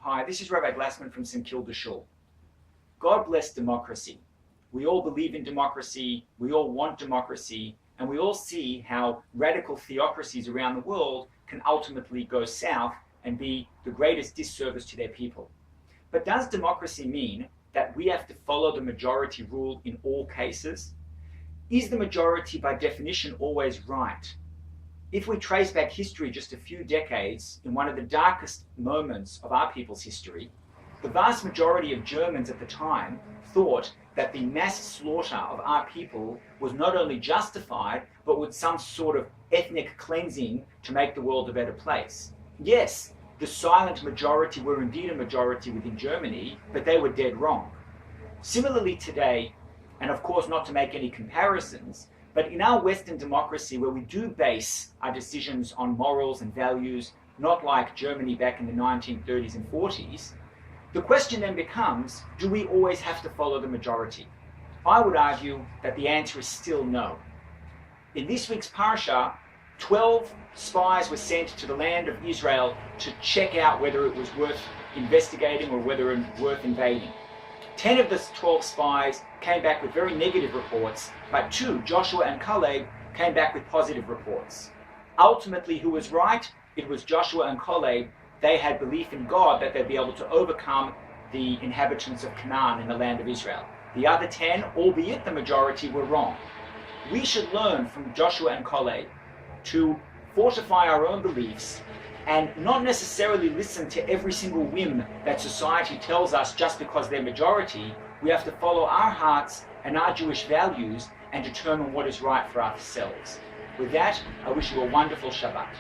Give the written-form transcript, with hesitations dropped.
Hi, this is Rabbi Glasman from Kilda Shule. God bless democracy. We all believe in democracy, we all want democracy, and we all see how radical theocracies around the world can ultimately go south and be the greatest disservice to their people. But does democracy mean that we have to follow the majority rule in all cases? Is the majority by definition always right? If we trace back history just a few decades, in one of the darkest moments of our people's history, the vast majority of Germans at the time thought that the mass slaughter of our people was not only justified, but with some sort of ethnic cleansing to make the world a better place. Yes, the silent majority were indeed a majority within Germany, but they were dead wrong. Similarly today, and of course not to make any comparisons, but in our Western democracy, where we do base our decisions on morals and values, not like Germany back in the 1930s and 40s, the question then becomes, do we always have to follow the majority? I would argue that the answer is still no. In this week's Parshah, 12 spies were sent to the land of Israel to check out whether it was worth investigating or whether it was worth invading. 10 of the 12 spies came back with very negative reports, but 2, Joshua and Caleb, came back with positive reports. Ultimately, who was right? It was Joshua and Caleb. They had belief in God that they'd be able to overcome the inhabitants of Canaan in the land of Israel. The other 10, albeit the majority, were wrong. We should learn from Joshua and Caleb to fortify our own beliefs and not necessarily listen to every single whim that society tells us just because they're majority. We have to follow our hearts and our Jewish values and determine what is right for ourselves. With that, I wish you a wonderful Shabbat.